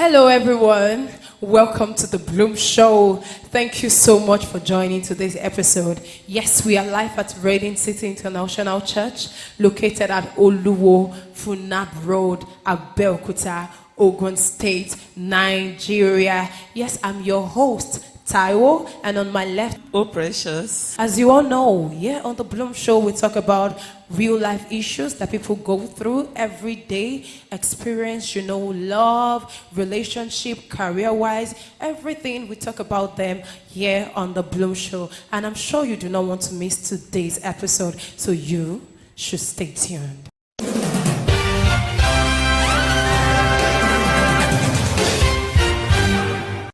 Hello everyone, welcome to the Bloom Show. Thank you so much for joining today's episode. Yes, we are live at Reading City International Church, located at Oluwo Funab Road, Abeokuta, Ogun State, Nigeria. Yes, I'm your host, Taiwo, and on my left, Oh, precious. as you all know, on the Bloom Show, we talk about real life issues that people go through every day, experience, love, relationship, career-wise, everything. We talk about them here on the Bloom Show. And I'm sure you do not want to miss today's episode, so you should stay tuned.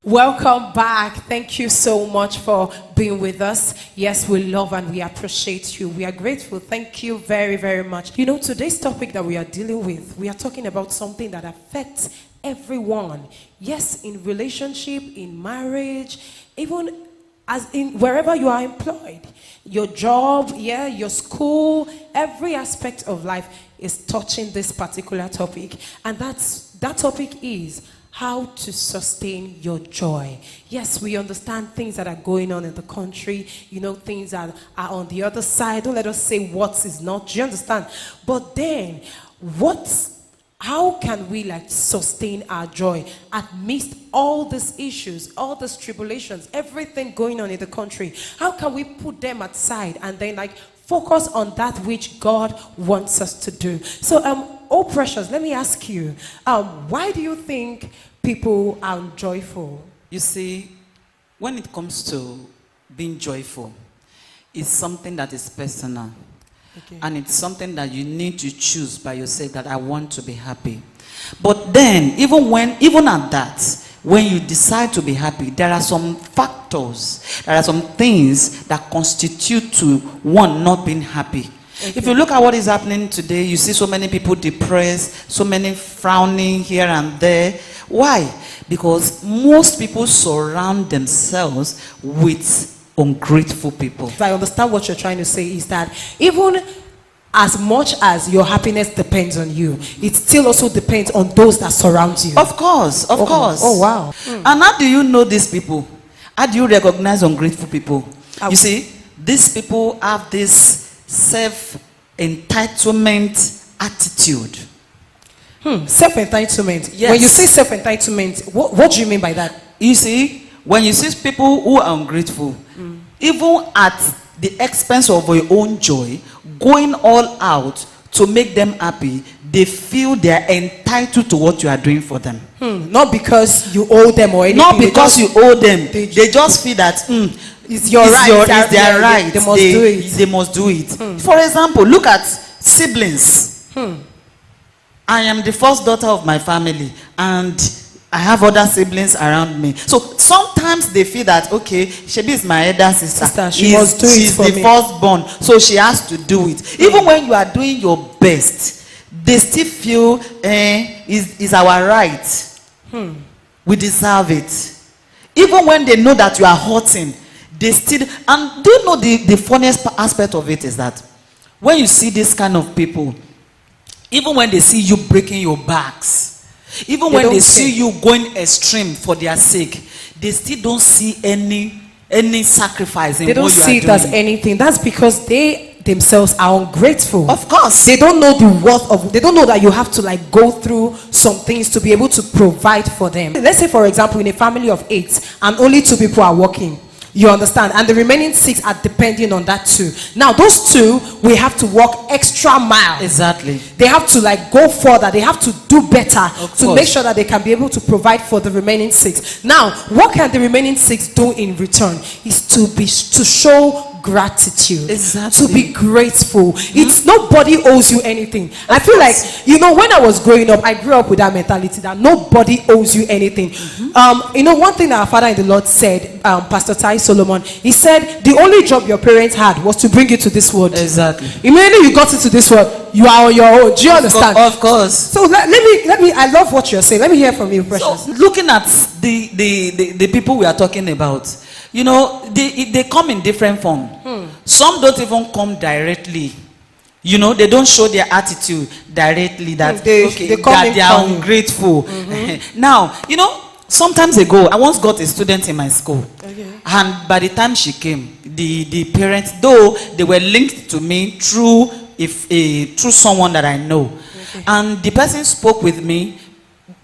Welcome back. Thank you so much for being with us. Yes, we love and we appreciate you. We are grateful. Thank you very, very much. Today's topic that we are dealing with, we are talking about something that affects everyone. Yes, in relationship, in marriage, even as in wherever you are employed. Your job, your school, every aspect of life is touching this particular topic. And that topic is how to sustain your joy. Yes, we understand things that are going on in the country, things that are on the other side. Don't let us say what is not. Do you understand? But then, how can we sustain our joy amidst all these issues, all these tribulations, everything going on in the country? How can we put them aside and then focus on that which God wants us to do? So, oh precious, let me ask you, why do you think people are joyful? You see, when it comes to being joyful, it's something that is personal. Okay. And it's something that you need to choose by yourself, that I want to be happy. But then, even at that, when you decide to be happy, there are some factors, there are some things that constitute to one not being happy. Okay. If you look at what is happening today, you see so many people depressed, so many frowning here and there. Why? Because most people surround themselves with ungrateful people. If I understand what you're trying to say is that even as much as your happiness depends on you, it still also depends on those that surround you. Of course, of course. Oh, wow. And how do you know these people? How do you recognize ungrateful people? You see, these people have this self-entitlement attitude. Self-entitlement. Yes. When you say self-entitlement, what do you mean by that? You see, when you see people who are ungrateful, even at the expense of your own joy, going all out to make them happy, they feel they are entitled to what you are doing for them. Not because you owe them or anything. Not because you owe them. They just feel that it's your right. It's their right. They must do it. They must do it. For example, look at siblings. I am the first daughter of my family, and I have other siblings around me. So sometimes they feel that, okay, Shebi is my elder sister. She must do it for me. She's the firstborn, so she has to do it. Even when you are doing your best, they still feel, is our right. We deserve it. Even when they know that you are hurting, they still. And do you know the funniest aspect of it is that when you see this kind of people, even when they see you breaking your backs, even when they see you going extreme for their sake, they still don't see any sacrifice in what you are doing. They don't see it as anything. That's because they themselves are ungrateful. Of course. They don't know the worth of, they don't know that you have to go through some things to be able to provide for them. Let's say, for example, in a family of 8 and only 2 people are working. You understand? And the remaining 6 are depending on that 2. Now, those 2, we have to walk extra mile. Exactly. They have to go further. They have to do better to make sure that they can be able to provide for the remaining 6. Now, what can the remaining 6 do in return? Is to show gratitude. Exactly. To be grateful. It's nobody owes you anything. I feel like, when I was growing up, I grew up with that mentality that nobody owes you anything. One thing that our father in the Lord said, Pastor Tai Solomon, he said the only job your parents had was to bring you to this world. Exactly. Immediately you got into this world, you are on your own. Do you understand? Of course. So let me I love what you're saying. Let me hear from you, Precious. So, looking at the people we are talking about, they come in different form. Some don't even come directly You know, they don't show their attitude directly that They come that in they are funny. ungrateful. Now, you know, sometimes ago, I once got a student in my school, and by the time she came, the parents, though they were linked to me through through someone that I know, and the person spoke with me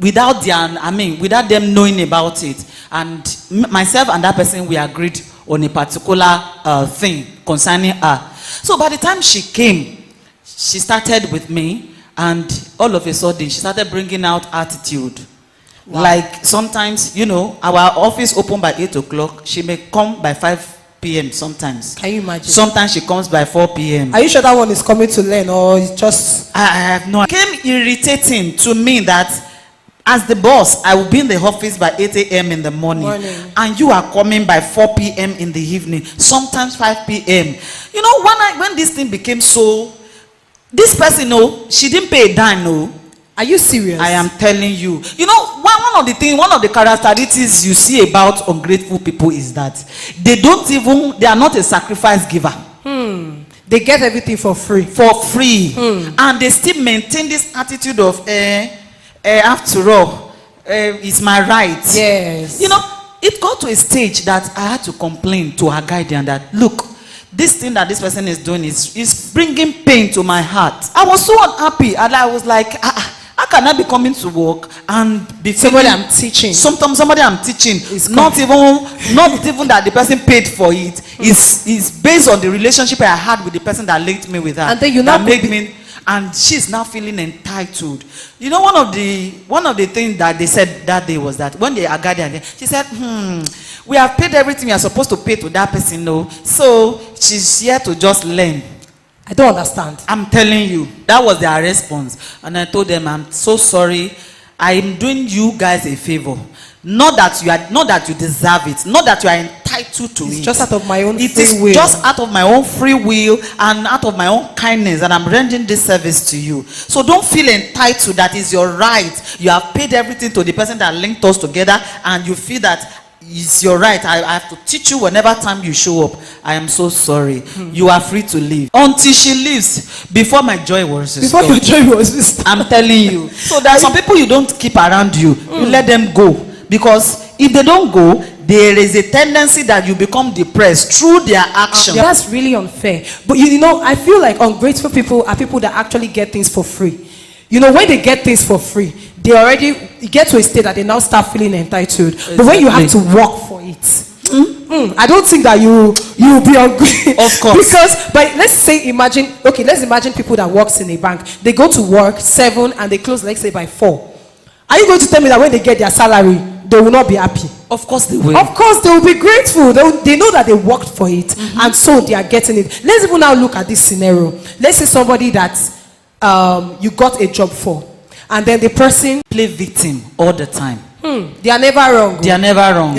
without without them knowing about it, and myself and that person, we agreed on a particular thing concerning her. So by the time she came, she started with me, and all of a sudden she started bringing out attitude. Wow. Like sometimes, you know, our office open by 8 o'clock. She may come by 5 p.m. sometimes. Can you imagine? Sometimes she comes by 4 p.m. Are you sure that one is coming to learn, or it's just? I have no. It became irritating to me that as the boss, I will be in the office by 8 a.m. in the morning, and you are coming by 4 p.m. in the evening, sometimes 5 p.m. You know, when this thing became so, this person, no, she didn't pay a dime, no. Are you serious? I am telling you. You know, one of the characteristics you see about ungrateful people is that they are not a sacrifice giver. They get everything for free. For free. And they still maintain this attitude of, after all, it's my right. Yes. You know, it got to a stage that I had to complain to our guardian that, look, this thing that this person is doing is bringing pain to my heart. I was so unhappy, and I was like, how can I be coming to work and be Somebody feeling- I'm teaching. Sometimes somebody I'm teaching Is not even that the person paid for it. Is based on the relationship I had with the person that linked me with her. And then you that now made me, and she's now feeling entitled. You know, one of the things that they said that day was that when they are guardian, she said, we have paid everything we are supposed to pay to that person, no. So she's here to just learn. I don't understand. I'm telling you, that was their response. And I told them, I'm so sorry. I'm doing you guys a favor. Not that you deserve it. Not that you are entitled to it. It's just out of my own It free is will. just out of my own free will and out of my own kindness, and I'm rendering this service to you. So don't feel entitled. That is your right. You have paid everything to the person that linked us together, and you feel that it's your right. I have to teach you whenever time you show up. I am so sorry. You are free to leave until she leaves. Before my joy was Before restored. your joy was restored. I'm telling you. So there are some people you don't keep around you. You let them go, because if they don't go, there is a tendency that you become depressed through their action. That's really unfair. But you know, I feel like ungrateful people are people that actually get things for free. You know, when they get things for free, they already get to a state that they now start feeling entitled. But when you have to work for it, I don't think that you'll be ungrateful. Of course. Because, but let's imagine people that works in a bank. They go to work 7 and they close, let's say, by 4. Are you going to tell me that when they get their salary, they will not be happy? Of course they will. Of course, they will be grateful. They know that they worked for it, and so they are getting it. Let's even now look at this scenario. Let's say somebody that you got a job for, and then the person, Play victim all the time. they are never wrong. They are never wrong.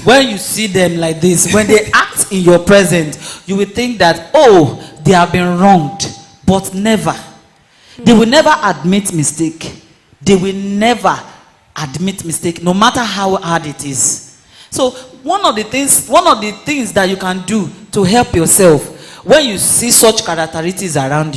When you see them like this, when they act in your presence, you will think that, oh, they have been wronged. But never. They will never admit mistake. They will never admit mistake, no matter how hard it is. So one of the things that you can do to help yourself when you see such characteristics around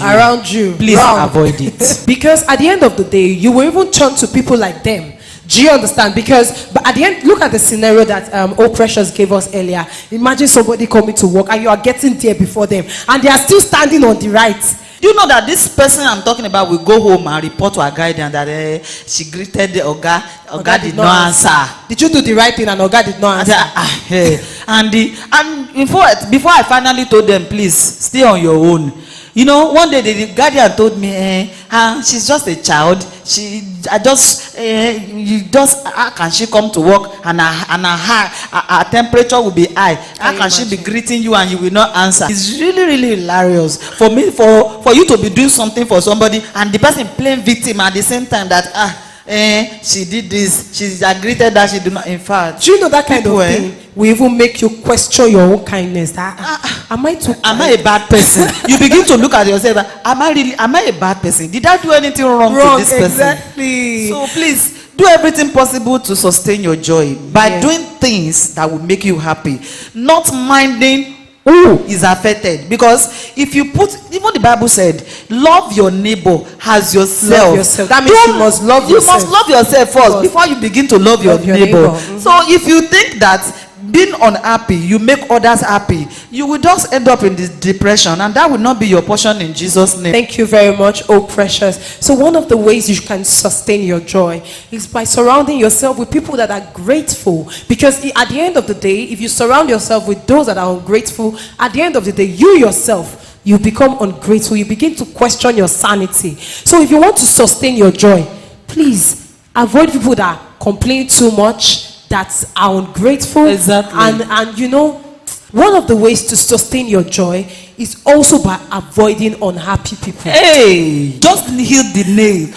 you, please avoid it. Because at the end of the day, you will even turn to people like them. Do you understand? Because but at the end, look at the scenario that Precious gave us earlier. Imagine somebody coming to work and you are getting there before them, and they are still standing on the right. Do you know that this person I'm talking about will go home and report to her guardian that she greeted the Oga did not answer. Did you do the right thing and Oga did not answer? And before I finally told them, please stay on your own. You know, one day the guardian told me, she's just a child. How can she come to work and her temperature will be high? How can she be greeting you and you will not answer? It's really, really hilarious for me, for you to be doing something for somebody and the person playing victim at the same time that she did this, she greeted that she did not. In fact, do you know that kind of thing will even make you question your own kindness? Am I a bad person? You begin to look at yourself. Am I a bad person? Did I do anything wrong to this person? Exactly. So please do everything possible to sustain your joy by doing things that will make you happy, not minding who is affected. Because if you put, even the Bible said, love your neighbor as yourself. Love yourself. That means you must love you yourself. must love yourself first before you begin to love your neighbor. So if you think that being unhappy, you make others happy, you will just end up in this depression, and that will not be your portion in Jesus' name. Thank you very much, oh precious. So one of the ways you can sustain your joy is by surrounding yourself with people that are grateful. Because at the end of the day, if you surround yourself with those that are ungrateful, at the end of the day, you yourself, you become ungrateful. You begin to question your sanity. So if you want to sustain your joy, please avoid people that complain too much, that are ungrateful. Exactly. And you know, one of the ways to sustain your joy is also by avoiding unhappy people. Hey, just hit the nail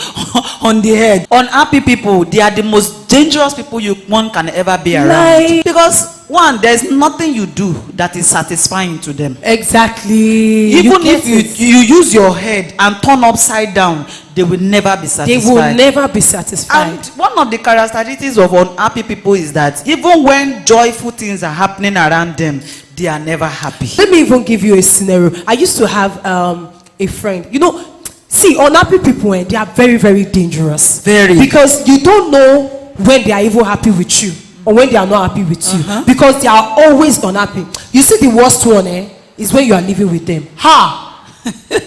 on the head. Unhappy people, they are the most dangerous people one can ever be around. Like- Because one, there's nothing you do that is satisfying to them. Exactly. Even get if it. you use your head and turn upside down, they will never be They satisfied. will never be satisfied. And one of the characteristics of unhappy people is that even when joyful things are happening around them, they are never happy. Let me even give you a scenario. I used to have a friend. You know, see, unhappy people, they are very, very dangerous. Very. Because you don't know when they are even happy with you or when they are not happy with you. Because they are always unhappy. You see, the worst one is when you are living with them.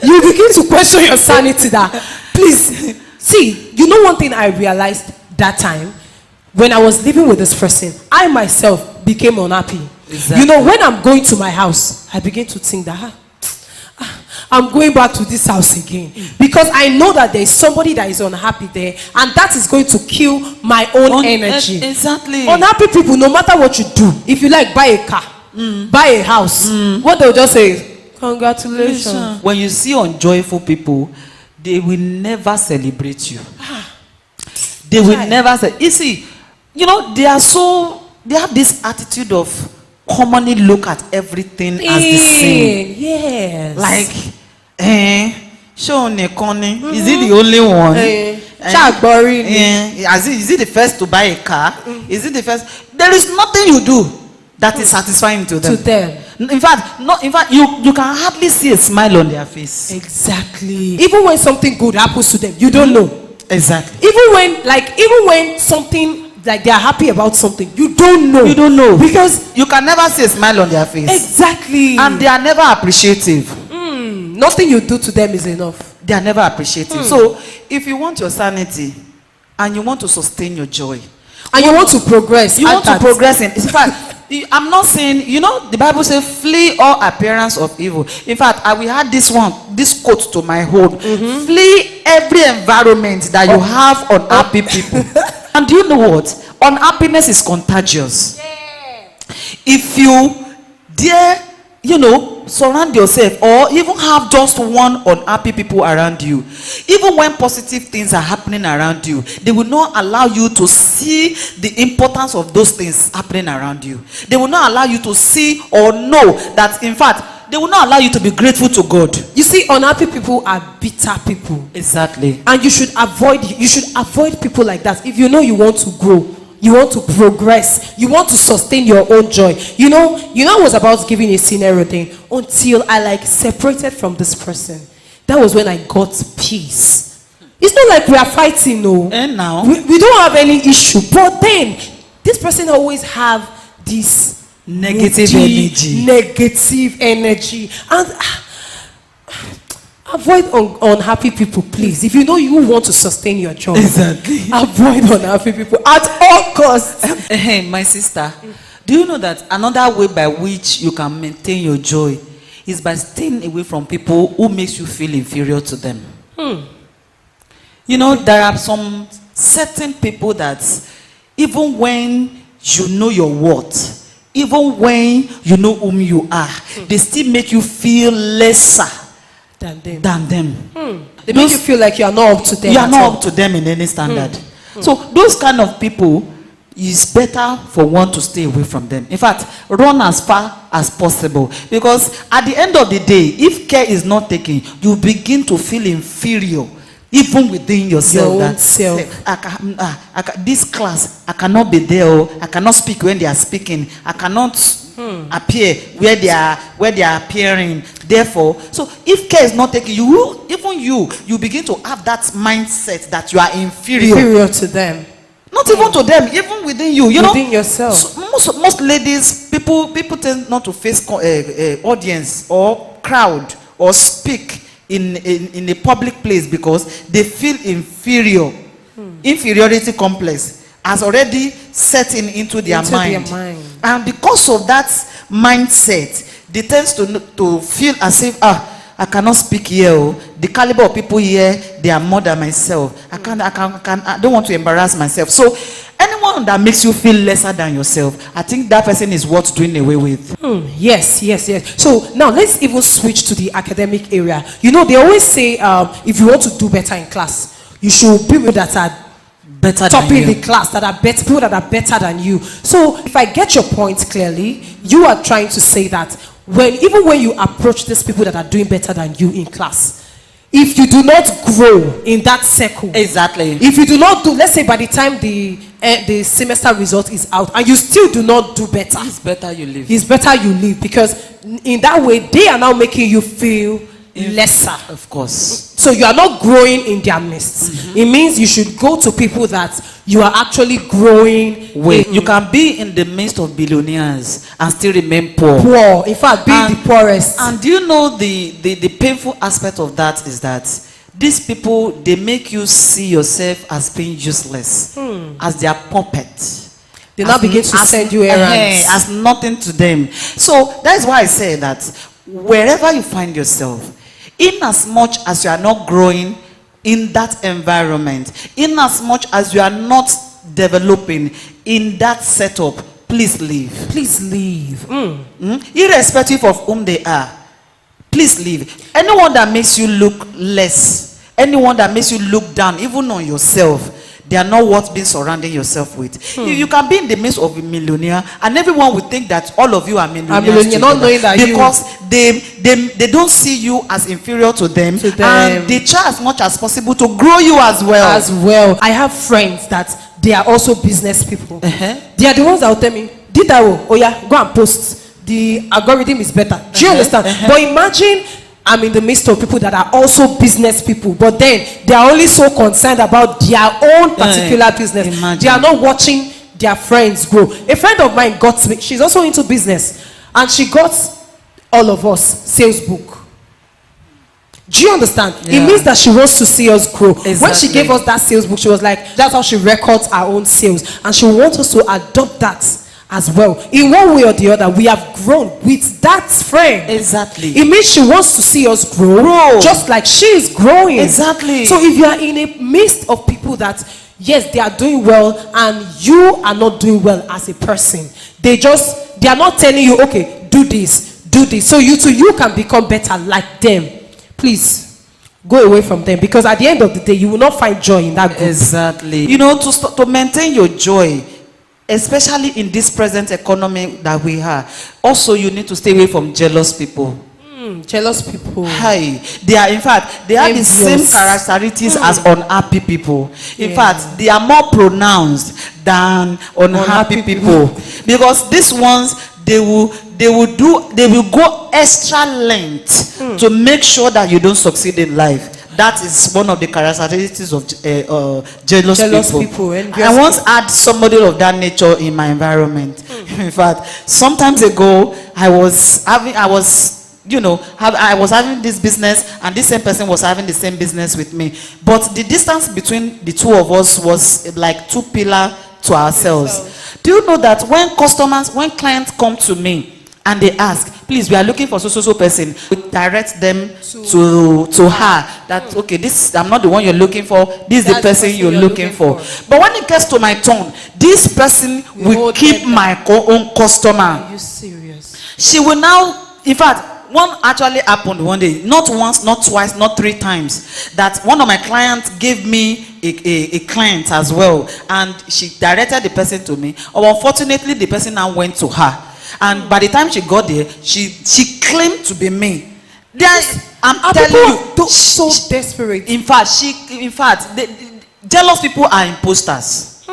You begin to question your sanity that, please, see, you know one thing I realized that time, when I was living with this person, I myself became unhappy. Exactly. You know, when I'm going to my house, I begin to think that I'm going back to this house again. Because I know that there is somebody that is unhappy there, and that is going to kill my own energy. Exactly. Unhappy people, no matter what you do, if you like buy a car, buy a house, what they'll just say is, congratulations. When you see unjoyful people, they will never celebrate you. They will never say. You see, you know, they have this attitude of commonly look at everything as the same. Yes. Like, show Nekoni, is he the only one? Is he the first to buy a car? Is it the first? There is nothing you do that is satisfying to them. In fact, you can hardly see a smile on their face. Exactly. Even when something good happens to them, you don't know. Exactly. Even when something, like they are happy about something, you don't know. You don't know. Because you can never see a smile on their face. Exactly. And they are never appreciative. Nothing you do to them is enough. They are never appreciative. So, if you want your sanity and you want to sustain your joy, and you want to progress, in fact, I'm not saying, you know, the Bible says, flee all appearance of evil. In fact, I will add this quote to my hold. Flee every environment that you have unhappy people. And do you know what? Unhappiness is contagious. Yeah. If you dare, you know, surround yourself or even have just one unhappy people around you, even when positive things are happening around you, they will not allow you to see the importance of those things happening around you. They will not allow you to see or know that, in fact, they will not allow you to be grateful to God. You see, unhappy people are bitter people. Exactly. And you should avoid people like that. If you know you want to grow, you want to progress, you want to sustain your own joy. You know, I was about giving a scenario thing until I separated from this person. That was when I got peace. It's not like we are fighting, no. And now we don't have any issue. But then this person always have this negative energy. And avoid unhappy people, please. If you know you want to sustain your joy, exactly, avoid unhappy people at all costs. Hey, my sister, do you know that another way by which you can maintain your joy is by staying away from people who makes you feel inferior to them? You know, there are some certain people that even when you know your worth, even when you know whom you are, they still make you feel lesser than them. They make you feel like you are not up to them. You are not up to them in any standard. So those kind of people, it's better for one to stay away from them. In fact, run as far as possible, because at the end of the day, if care is not taken, you begin to feel inferior even within yourself. Your own self. This class, I cannot be there. I cannot speak when they are speaking. I cannot. appear where they are appearing. Therefore, so if care is not taken, you begin to have that mindset that you are Inferior to them. not even to them, even within you. You Within know, yourself. so most ladies, people tend not to face audience or crowd or speak in a public place because they feel inferior. Inferiority complex has already set into their mind. And because of that mindset, they tend to feel as if I cannot speak here. The caliber of people here, they are more than myself. I don't want to embarrass myself. So anyone that makes you feel lesser than yourself, I think that person is worth doing away with. Yes. So now let's even switch to the academic area. You know, they always say if you want to do better in class, you should be with that are Better topping than you. the class, that are better, people that are better than you. So if I get your point clearly, you are trying to say that even when you approach these people that are doing better than you in class, if you do not grow in that circle, Exactly. if you do not do, let's say by the time the semester result is out and you still do not do better, It's better you leave. it's better you leave, because in that way they are now making you feel lesser. Of course. So you are not growing in their midst. It means you should go to people that you are actually growing Wait, in. you can be in the midst of billionaires and still remain poor. Poor, in fact, be And- the poorest. And do you know the painful aspect of that is that these people, they make you see yourself as being useless, as their puppet. They now begin to send you errands. As nothing to them. So that's why I say that wherever you find yourself, in as much as you are not growing in that environment, in as much as you are not developing in that setup, please leave. Please leave. Irrespective of whom they are, please leave. Anyone that makes you look less, anyone that makes you look down, even on yourself, they are not worth being surrounding yourself with. You can be in the midst of a millionaire and everyone will think that all of you are millionaires Not knowing that because they don't see you as inferior to them, and they try as much as possible to grow you as well. I have friends that they are also business people. They are the ones that will tell me, Ditawo, oh yeah, go and post. The algorithm is better. Do you understand? But imagine I'm in the midst of people that are also business people, but then they are only so concerned about their own particular business. Imagine. They are not watching their friends grow. A friend of mine got me, she's also into business, and she got all of us sales book. Do you understand? Yeah. It means that she wants to see us grow. When Exactly. she gave us that sales book, she was like, that's how she records our own sales, and she wants us to adopt that as well. In one way or the other, we have grown with that friend. Exactly. It means she wants to see us grow, just like she is growing. Exactly. So if you are in a midst of people that, yes, they are doing well and you are not doing well as a person, they are not telling you, okay, do this. So you can become better like them. Please go away from them, because at the end of the day, you will not find joy in that group. Exactly. You know, to maintain your joy, especially in this present economy that we have, also you need to stay away from jealous people. Jealous people. Hi, they are, in fact, they have the same Envious. characteristics as unhappy people. In Yeah. fact, they are more pronounced than unhappy people, because these ones, they will go extra length to make sure that you don't succeed in life. That is one of the characteristics of jealous people. Envious I once had somebody of that nature in my environment. In fact, sometimes ago, I was having this business, and this same person was having the same business with me. But the distance between the two of us was like 2 pillars to ourselves. Do you know that when clients come to me and they ask, please, we are looking for so person, we direct them to her, that okay, this, I'm not the one you're looking for, this is the person you're looking for. But when it gets to my turn, this person will keep my own customer. Are you serious? She will now, in fact, one actually happened one day, not once, not twice, not 3 times, that one of my clients gave me a client as well, and she directed the person to me. Unfortunately, the person now went to her, and by the time she got there, she claimed to be me. I'm telling you, so desperate. in fact, the jealous people are imposters.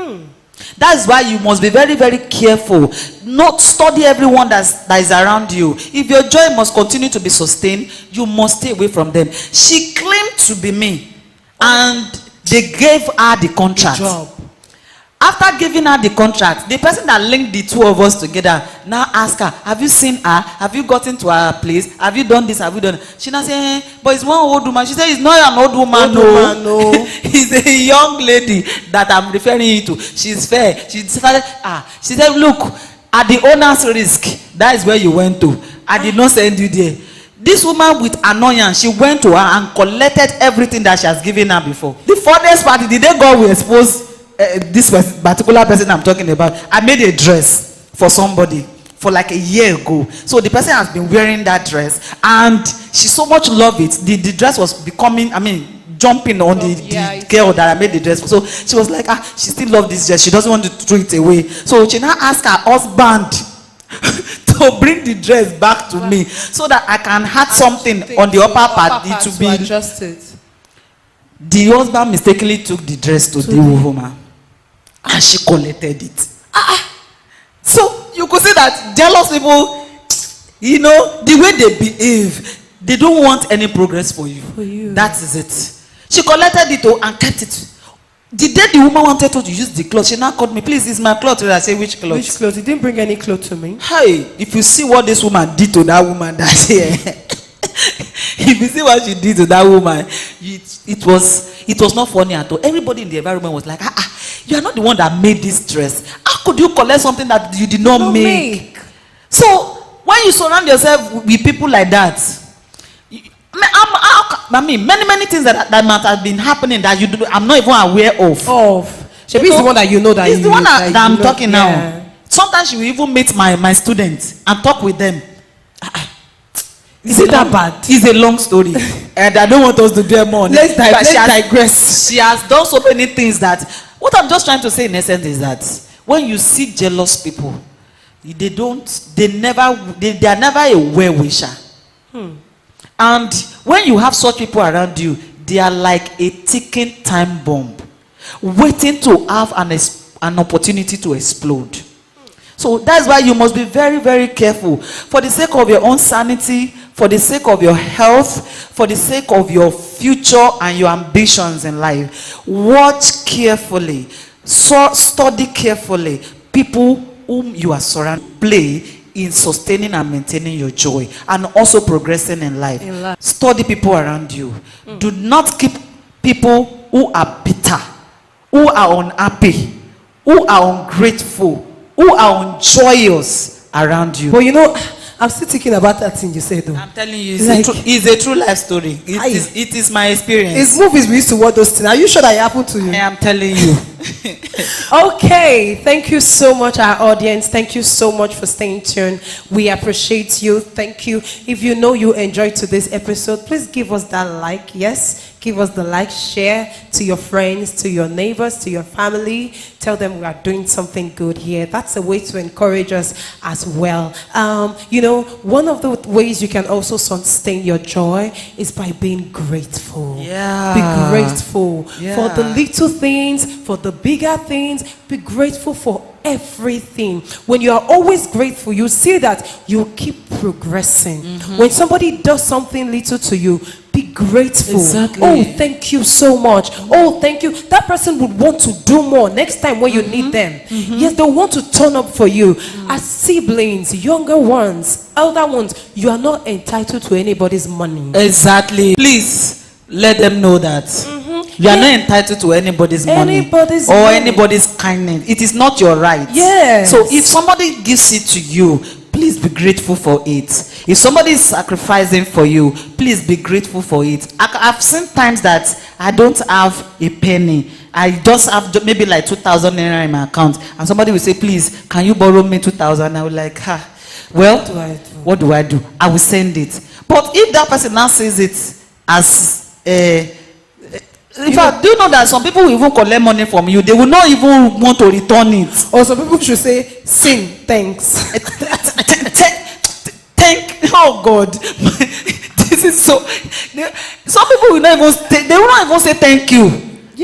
That's why you must be very, very careful. Not study everyone that is around you. If your joy must continue to be sustained, you must stay away from them. She claimed to be me, and they gave her the contract. Job. After giving her the contract, the person that linked the two of us together now asked her, have you seen her? Have you gotten to her place? Have you done this? Have you done it? She now said, but it's one old woman. She said, it's not an old woman. No. It's a young lady that I'm referring you to. She's fair. She said, look, at the owner's risk, that is where you went to. I did not send you there. This woman with annoyance, she went to her and collected everything that she has given her before. The furthest party, the day God will expose this particular person I'm talking about, I made a dress for somebody for like a year ago. So the person has been wearing that dress, and she so much loved it. The dress was becoming, jumping on the girl that I made the dress for. So she was like, she still loves this dress. She doesn't want to throw it away. So she now asked her husband to bring the dress back to me so that I can add something on the upper part. It to be adjusted. The husband mistakenly took the dress to the woman, and she collected it. So you could see that jealous people, the way they behave, they don't want any progress for you. That is it. She collected it and kept it. The day the woman wanted to use the cloth, she now called me, please, it's my cloth. I say, which cloth? Which cloth? You didn't bring any cloth to me. Hey, if you see what this woman did to that woman that year, if you see what she did to that woman, it was not funny at all. Everybody in the environment was like, you are not the one that made this dress. How could you collect something that you did not make? So when you surround yourself with people like that, many things that might have been happening that I'm not even aware of. Shebi is the one that you know that it's the one that I'm talking now. Sometimes she will even meet my students and talk with them. Is it that bad? It's a long story, and I don't want us to dwell more. Let's digress. She has done so many things that. What I'm just trying to say in essence is that when you see jealous people, they are never a well-wisher. And when you have such people around you, they are like a ticking time bomb, waiting to have an opportunity to explode. So that's why you must be very, very careful. For the sake of your own sanity, for the sake of your health, for the sake of your future and your ambitions in life. Watch carefully. Study carefully people whom you are surrounded. Play in sustaining and maintaining your joy and also progressing in life. Study people around you. Do not keep people who are bitter, who are unhappy, who are ungrateful, who are unjoyous around you. But I'm still thinking about that thing you said though. I'm telling you, it's a true life story. It is my experience. It's movies we used to watch those things. Are you sure that it happened to you? I am telling you. Okay, thank you so much, our audience. Thank you so much for staying tuned. We appreciate you. Thank you. If you know you enjoyed today's episode, please give us that like. Yes, give us the like, share to your friends, to your neighbors, to your family. Tell them we are doing something good here. That's a way to encourage us as well. One of the ways you can also sustain your joy is by being grateful. Yeah. Be grateful for the little things, for the bigger things. Be grateful for everything. When you are always grateful, you see that you keep progressing. When somebody does something little to you, be grateful. Exactly. Oh, thank you so much. Oh, thank you. That person would want to do more next time when you need them. Yes, they want to turn up for you. As siblings, younger ones, elder ones, you are not entitled to anybody's money. Exactly. Please let them know that. You are not entitled to anybody's money or anybody's kindness. It is not your right. Yes. So if somebody gives it to you, please be grateful for it. If somebody is sacrificing for you, please be grateful for it. I've seen times that I don't have a penny. I just have maybe like 2,000 naira in my account, and somebody will say, please, can you borrow me 2,000? I will like, well, what do I do? I will send it. But if that person now says it as in fact, do you know that some people will even collect money from you? They will not even want to return it. Or some people should say, sin, thanks. Oh God. This is so. Some people will not even say, they will not even say thank you.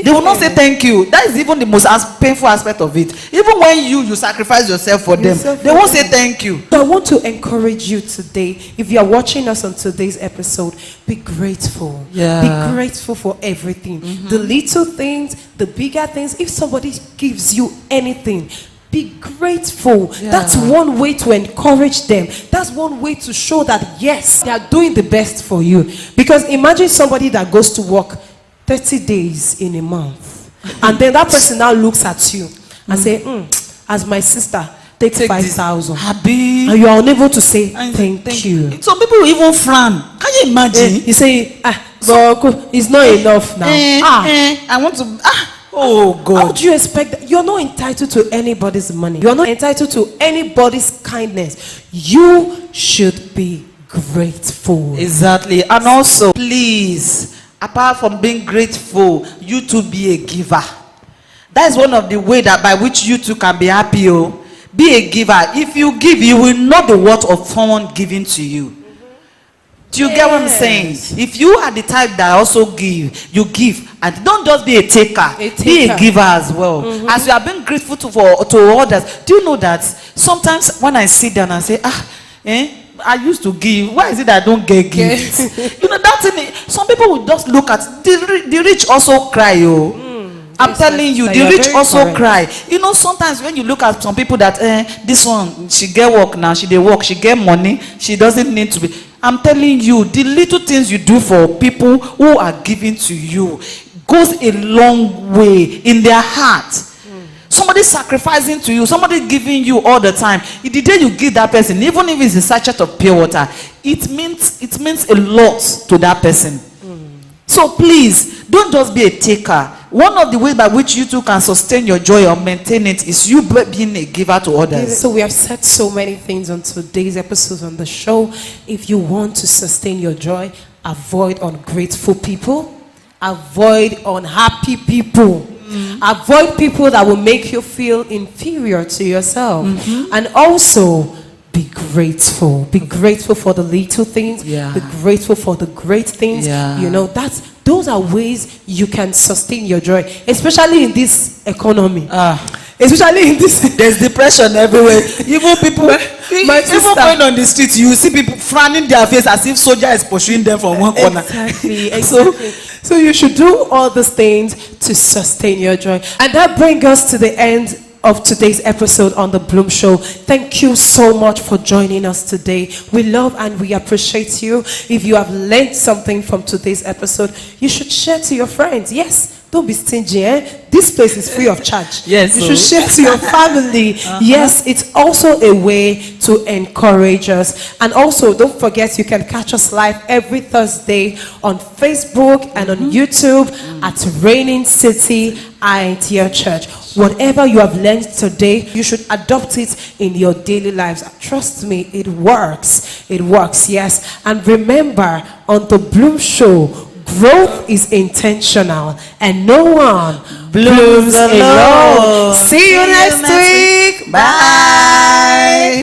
They will not say Yes. thank you. That is even the most painful aspect of it. Even when you sacrifice yourself for them, Yourself they for won't say them. thank you. So I want to encourage you today. If you are watching us on today's episode, be grateful. Yeah. Be grateful for everything. The little things, the bigger things. If somebody gives you anything, be grateful. Yeah. That's one way to encourage them. That's one way to show that yes, they are doing the best for you. Because imagine somebody that goes to work 30 days in a month, and then that person now looks at you and say, as my sister, take Take this. 5,000. Abi. And you are unable to say And thank you. Some people will even frown. Can you imagine? You say, but it's not enough now. I want to. Oh How God. do you expect that? You're not entitled to anybody's money. You're not entitled to anybody's kindness. You should be grateful. Exactly. And also, please, apart from being grateful, you too be a giver. That is one of the way that by which you too can be happy. Oh. Be a giver. If you give, you will know the worth of someone giving to you. Do you get what I'm saying? Yes. If you are the type that also give, you give, and don't just be a taker. A Be a taker. giver as well. As you are being grateful to others. Do you know that sometimes when I sit down and say, I used to give. Why is it that I don't get gifts? You know that thing. Some people will just look at the rich also cry. Oh. I'm Yes, telling you, yes, the you are rich very also correct. cry. You know, sometimes when you look at some people that this one, she get work now, she dey work, she get money, she doesn't need to be. I'm telling you, the little things you do for people who are giving to you goes a long way in their heart. Somebody sacrificing to you, somebody giving you all the time. The day you give that person, even if it's a sachet of pure water, it means a lot to that person. So please, don't just be a taker. One of the ways by which you too can sustain your joy or maintain it is you being a giver to others. So we have said so many things on today's episode on the show. If you want to sustain your joy, avoid ungrateful people, avoid unhappy people, avoid people that will make you feel inferior to yourself, and also be grateful. Be grateful for the little things. Yeah. Be grateful for the great things. Yeah. You know, those are ways you can sustain your joy, especially in this economy. Especially in this. There's depression everywhere. Even people, My even sister. going on the street, you see people frowning their face as if soldier is pursuing them from one corner. Exactly. So you should do all these things to sustain your joy. And that brings us to the end of today's episode on the Bloom Show. Thank you so much for joining us today. We love and we appreciate you. If you have learned something from today's episode, you should share to your friends. Yes, don't be stingy. This place is free of charge. Yes, You should share to your family. Yes, it's also a way to encourage us. And also, don't forget, you can catch us live every Thursday on Facebook and on YouTube at Reigning City INTL Church. Whatever you have learned today, you should adopt it in your daily lives. Trust me, it works. It works, yes. And remember, on the Bloom Show, growth is intentional and no one blooms alone. See you next week. Bye.